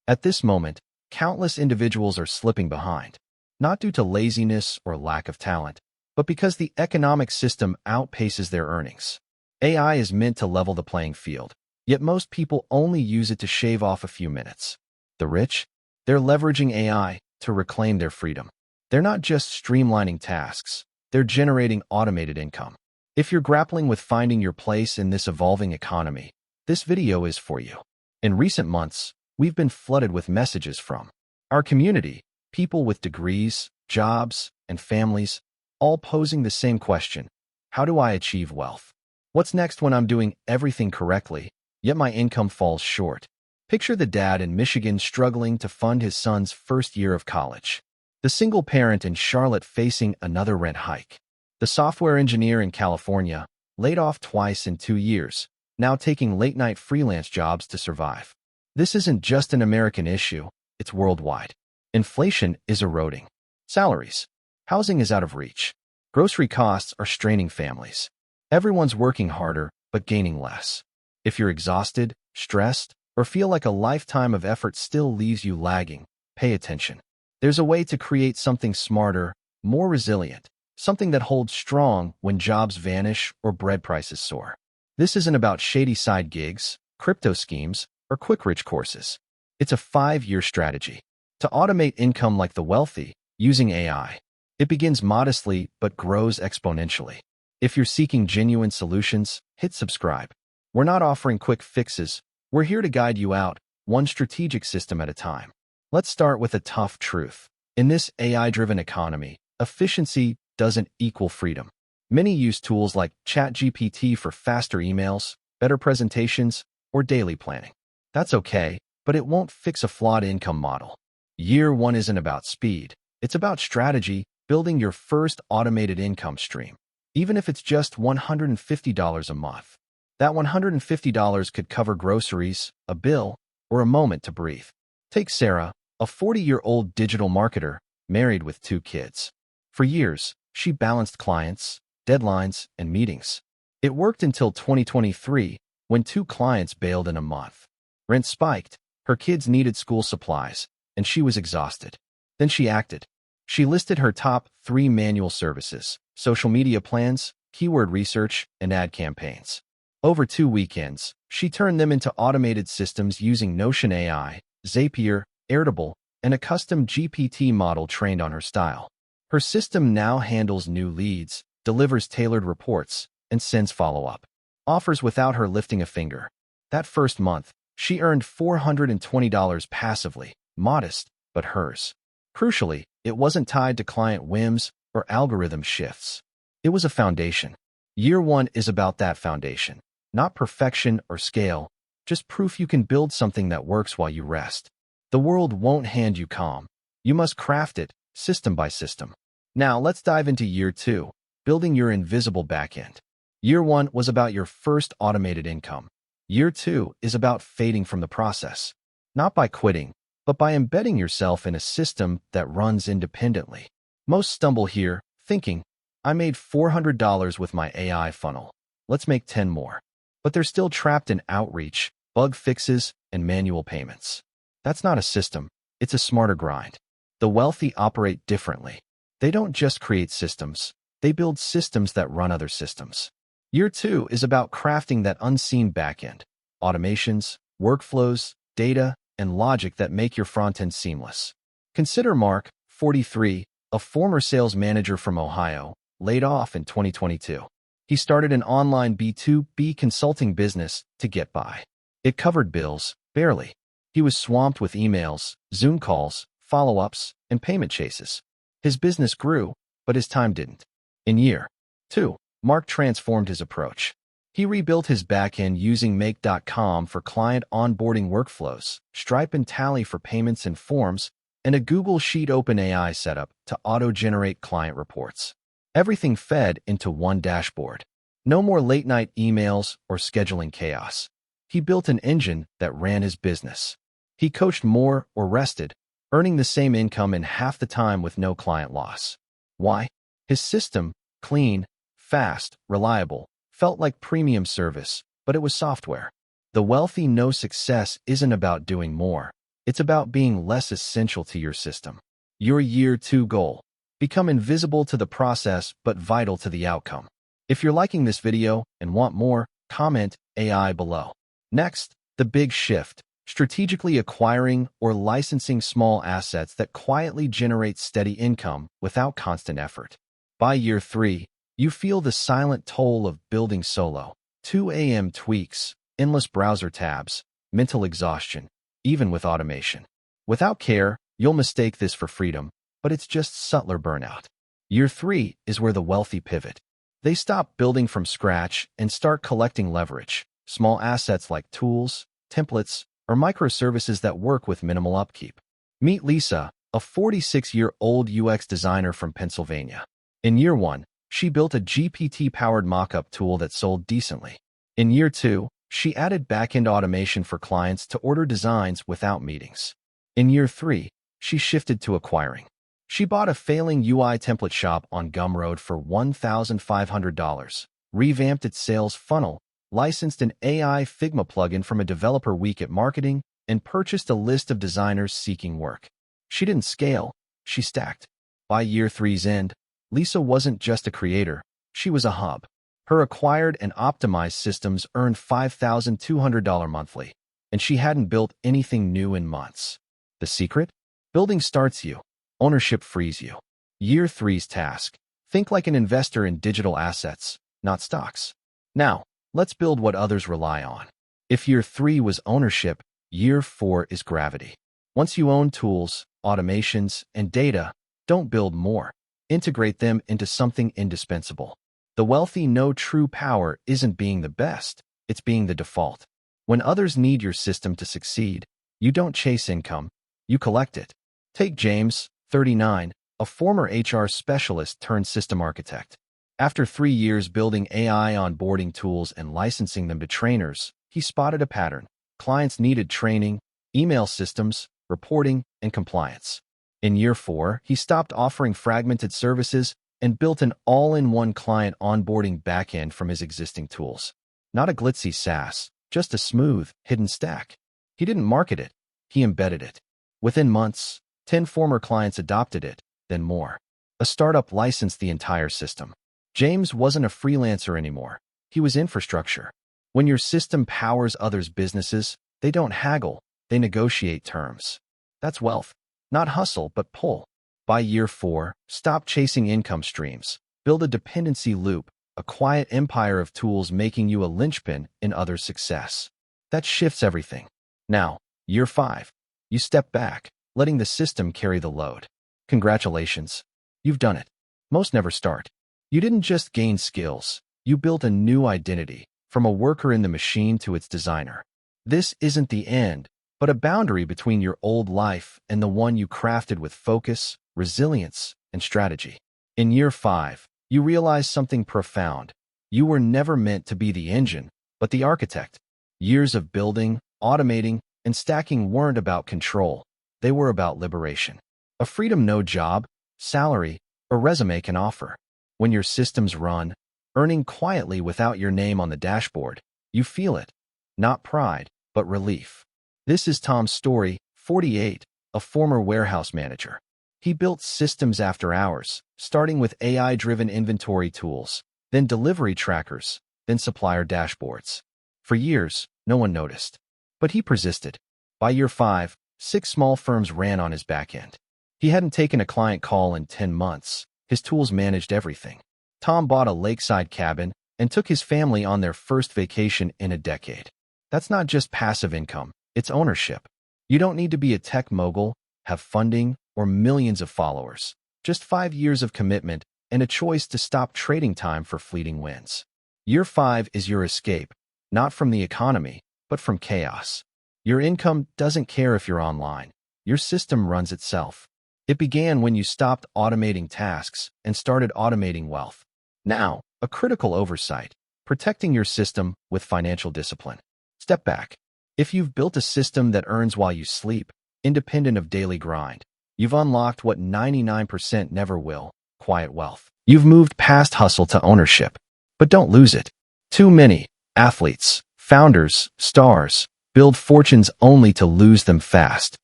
At this moment, countless individuals are slipping behind, not due to laziness or lack of talent, but because the economic system outpaces their earnings. AI is meant to level the playing field, yet most people only use it to shave off a few minutes. The rich? They're leveraging AI to reclaim their freedom. They're not just streamlining tasks, they're generating automated income. If you're grappling with finding your place in this evolving economy, this video is for you. In recent months, we've been flooded with messages from our community, people with degrees, jobs, and families, all posing the same question: how do I achieve wealth? What's next when I'm doing everything correctly, yet my income falls short? Picture the dad in Michigan struggling to fund his son's first year of college. The single parent in Charlotte facing another rent hike. The software engineer in California, laid off twice in 2 years, now taking late-night freelance jobs to survive. This isn't just an American issue, it's worldwide. Inflation is eroding salaries. Housing is out of reach. Grocery costs are straining families. Everyone's working harder, but gaining less. If you're exhausted, stressed, or feel like a lifetime of effort still leaves you lagging, pay attention. There's a way to create something smarter, more resilient, something that holds strong when jobs vanish or bread prices soar. This isn't about shady side gigs, crypto schemes, or quick-rich courses. It's a 5-year strategy to automate income like the wealthy using AI. It begins modestly but grows exponentially. If you're seeking genuine solutions, hit subscribe. We're not offering quick fixes. We're here to guide you out, one strategic system at a time. Let's start with a tough truth. In this AI-driven economy, efficiency doesn't equal freedom. Many use tools like ChatGPT for faster emails, better presentations, or daily planning. That's okay, but it won't fix a flawed income model. Year 1 isn't about speed. It's about strategy, building your first automated income stream. Even if it's just $150 a month. That $150 could cover groceries, a bill, or a moment to breathe. Take Sarah, a 40-year-old digital marketer, married with 2 kids. For years, she balanced clients, deadlines, and meetings. It worked until 2023, when 2 clients bailed in a month. Rent spiked, her kids needed school supplies, and she was exhausted. Then she acted. She listed her top 3 manual services: social media plans, keyword research, and ad campaigns. Over 2 weekends, she turned them into automated systems using Notion AI, Zapier, Airtable, and a custom GPT model trained on her style. Her system now handles new leads, delivers tailored reports, and sends follow-up offers without her lifting a finger. That first month, she earned $420 passively, modest, but hers. Crucially, it wasn't tied to client whims or algorithm shifts. It was a foundation. Year 1 is about that foundation. Not perfection or scale, just proof you can build something that works while you rest. The world won't hand you calm. You must craft it, system by system. Now let's dive into Year 2, building your invisible backend. Year 1 was about your first automated income. Year 2 is about fading from the process. Not by quitting, but by embedding yourself in a system that runs independently. Most stumble here, thinking, I made $400 with my AI funnel. Let's make 10 more. But they're still trapped in outreach, bug fixes, and manual payments. That's not a system, it's a smarter grind. The wealthy operate differently. They don't just create systems, they build systems that run other systems. Year 2 is about crafting that unseen backend, automations, workflows, data, and logic that make your front end seamless. Consider Mark, 43, a former sales manager from Ohio, laid off in 2022. He started an online B2B consulting business to get by. It covered bills, barely. He was swamped with emails, Zoom calls, follow-ups, and payment chases. His business grew, but his time didn't. In Year 2, Mark transformed his approach. He rebuilt his backend using Make.com for client onboarding workflows, Stripe and Tally for payments and forms, and a Google Sheet OpenAI setup to auto-generate client reports. Everything fed into one dashboard. No more late-night emails or scheduling chaos. He built an engine that ran his business. He coached more or rested, earning the same income in half the time with no client loss. Why? His system, clean, fast, reliable, felt like premium service, but it was software. The wealthy know success isn't about doing more. It's about being less essential to your system. Your Year 2 goal. Become invisible to the process but vital to the outcome. If you're liking this video and want more, comment AI below. Next, the big shift. Strategically acquiring or licensing small assets that quietly generate steady income without constant effort. By Year 3, you feel the silent toll of building solo. 2 a.m. tweaks, endless browser tabs, mental exhaustion, even with automation. Without care, you'll mistake this for freedom, but it's just subtler burnout. Year 3 is where the wealthy pivot. They stop building from scratch and start collecting leverage, small assets like tools, templates, or microservices that work with minimal upkeep. Meet Lisa, a 46-year-old UX designer from Pennsylvania. In Year 1, she built a GPT-powered mockup tool that sold decently. In Year 2, she added back-end automation for clients to order designs without meetings. In Year 3, she shifted to acquiring. She bought a failing UI template shop on Gumroad for $1,500, revamped its sales funnel, licensed an AI Figma plugin from a developer week at marketing, and purchased a list of designers seeking work. She didn't scale, she stacked. By Year 3's end, Lisa wasn't just a creator, she was a hub. Her acquired and optimized systems earned $5,200 monthly, and she hadn't built anything new in months. The secret? Building starts you. Ownership frees you. Year 3's task. Think like an investor in digital assets, not stocks. Now, let's build what others rely on. If Year 3 was ownership, Year 4 is gravity. Once you own tools, automations, and data, don't build more. Integrate them into something indispensable. The wealthy know true power isn't being the best, it's being the default. When others need your system to succeed, you don't chase income, you collect it. Take James, 39, a former HR specialist turned system architect. After 3 years building AI onboarding tools and licensing them to trainers, he spotted a pattern. Clients needed training, email systems, reporting, and compliance. In Year 4, he stopped offering fragmented services and built an all-in-one client onboarding backend from his existing tools. Not a glitzy SaaS, just a smooth, hidden stack. He didn't market it, he embedded it. Within months, 10 former clients adopted it, then more. A startup licensed the entire system. James wasn't a freelancer anymore. He was infrastructure. When your system powers others' businesses, they don't haggle, they negotiate terms. That's wealth. Not hustle, but pull. By Year 4, stop chasing income streams. Build a dependency loop, a quiet empire of tools making you a linchpin in others' success. That shifts everything. Now, Year 5. You step back, letting the system carry the load. Congratulations. You've done it. Most never start. You didn't just gain skills, you built a new identity, from a worker in the machine to its designer. This isn't the end, but a boundary between your old life and the one you crafted with focus, resilience, and strategy. In Year 5, you realize something profound. You were never meant to be the engine, but the architect. Years of building, automating, and stacking weren't about control. They were about liberation. A freedom no job, salary, or resume can offer. When your systems run, earning quietly without your name on the dashboard, you feel it. Not pride, but relief. This is Tom's story, 48, a former warehouse manager. He built systems after hours, starting with AI-driven inventory tools, then delivery trackers, then supplier dashboards. For years, no one noticed. But he persisted. By Year 5, 6 small firms ran on his backend. He hadn't taken a client call in 10 months. His tools managed everything. Tom bought a lakeside cabin and took his family on their first vacation in a decade. That's not just passive income, it's ownership. You don't need to be a tech mogul, have funding, or millions of followers. Just 5 years of commitment and a choice to stop trading time for fleeting wins. Year 5 is your escape, not from the economy, but from chaos. Your income doesn't care if you're online. Your system runs itself. It began when you stopped automating tasks and started automating wealth. Now, a critical oversight, protecting your system with financial discipline. Step back. If you've built a system that earns while you sleep, independent of daily grind, you've unlocked what 99% never will, quiet wealth. You've moved past hustle to ownership. But don't lose it. Too many athletes, founders, stars, build fortunes only to lose them fast.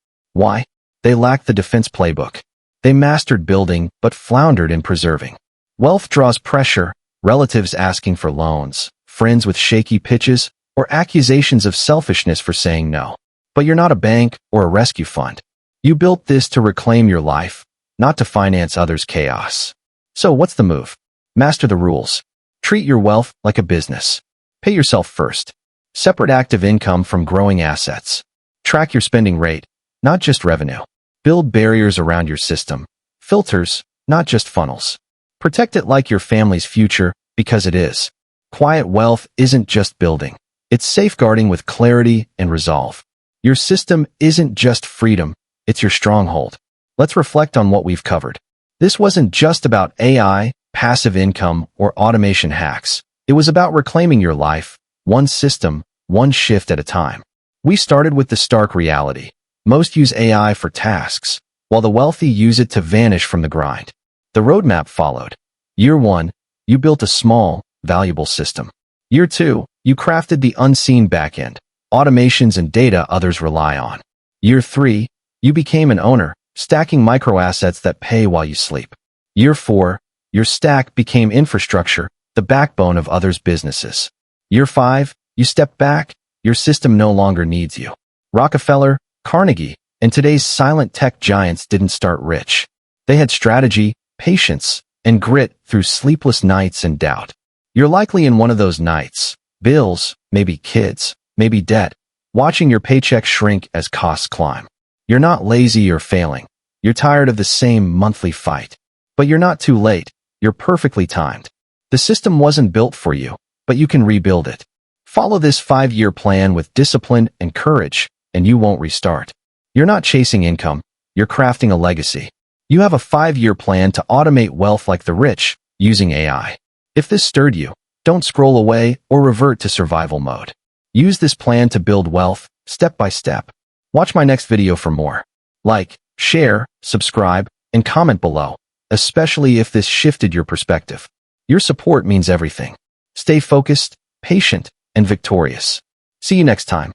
Why? They lacked the defense playbook. They mastered building, but floundered in preserving. Wealth draws pressure, relatives asking for loans, friends with shaky pitches, or accusations of selfishness for saying no. But you're not a bank or a rescue fund. You built this to reclaim your life, not to finance others' chaos. So what's the move? Master the rules. Treat your wealth like a business. Pay yourself first. Separate active income from growing assets. Track your spending rate, not just revenue. Build barriers around your system. Filters, not just funnels. Protect it like your family's future, because it is. Quiet wealth isn't just building. It's safeguarding with clarity and resolve. Your system isn't just freedom, it's your stronghold. Let's reflect on what we've covered. This wasn't just about AI, passive income, or automation hacks. It was about reclaiming your life, one system, one shift at a time. We started with the stark reality. Most use AI for tasks, while the wealthy use it to vanish from the grind. The roadmap followed. Year 1, you built a small, valuable system. Year 2, you crafted the unseen backend, automations and data others rely on. Year 3, you became an owner, stacking microassets that pay while you sleep. Year 4, your stack became infrastructure, the backbone of others' businesses. Year 5, you stepped back, your system no longer needs you. Rockefeller, Carnegie, and today's silent tech giants didn't start rich. They had strategy, patience, and grit through sleepless nights and doubt. You're likely in one of those nights. Bills, maybe kids, maybe debt, watching your paycheck shrink as costs climb. You're not lazy or failing. You're tired of the same monthly fight. But you're not too late. You're perfectly timed. The system wasn't built for you, but you can rebuild it. Follow this 5-year plan with discipline and courage, and you won't restart. You're not chasing income. You're crafting a legacy. You have a 5-year plan to automate wealth like the rich, using AI. If this stirred you, don't scroll away or revert to survival mode. Use this plan to build wealth, step by step. Watch my next video for more. Like, share, subscribe, and comment below, especially if this shifted your perspective. Your support means everything. Stay focused, patient, and victorious. See you next time.